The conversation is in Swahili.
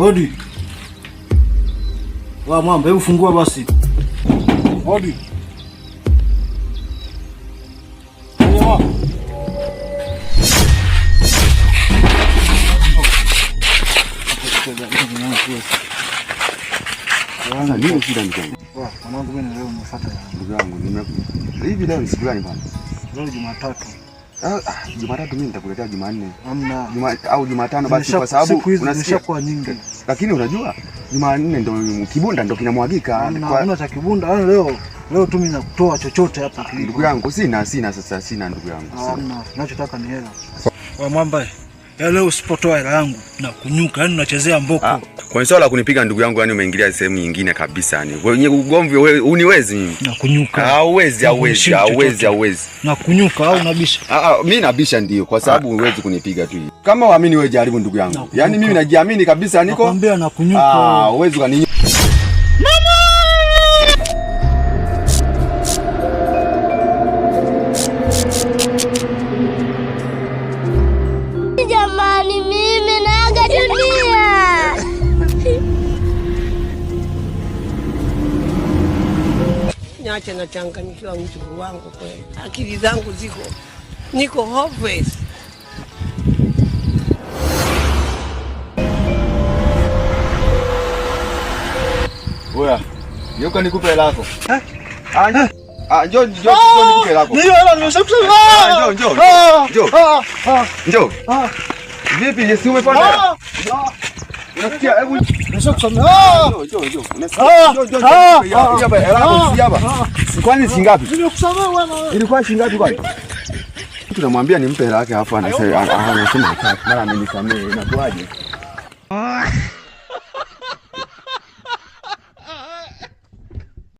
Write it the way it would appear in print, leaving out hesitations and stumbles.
Hodi. Wa mwamba, hebu fungua basi. Hodi. Nini shida mkangu? Mwanangu mimi leo nimefuata ndugu yangu. Hivi leo ni siku gani bwana? Leo Jumatatu. Jumatatu mimi nitakuletea Jumanne. Hamna. Au Jumatano basi kwa sababu unasikia kwa nyingi. Lakini unajua Jumanne ndo kibunda ndo kinamwagika. Hamna cha kibunda. Leo tu mimi nakutoa chochote hapa. Ndugu yangu sina ndugu yangu. Hamna. Ninachotaka ni hela. Wa mwamba. Leo usipotoa hela yangu na kunyuka, yani unachezea mboko. Kwa swala la kunipiga ndugu yangu, yani umeingilia sehemu nyingine kabisa yani. Wewe ugomvi uniwezi mimi. Na kunyuka. Hauwezi. Na kunyuka au unabisha? Mimi nabisha ndio kwa sababu huwezi kunipiga tu. Kama uamini wewe jaribu ndugu yangu. Yaani mimi najiamini kabisa niko. Nakwambia na kunyuka. Huwezi kani Jamani, mimi naaga dunia. Niache nachanganyikiwa mjukuu wangu kweli. Akili zangu niko hopeless. Oya, yuko nikupe hela yako. Njoo nikupe hela yako. Ndio hela nimeshakusema. Njoo. Vipi Yesu umepanda? Unasikia hebu nimeshakusema. Njoo. Unasikia? Kwani shilingi ngapi? Nimekusamea bwana. Ilikuwa shilingi ngapi kwani? Tunamwambia nimpe hela yake hapo anasema hataki. Mara amenisamea inakuaje?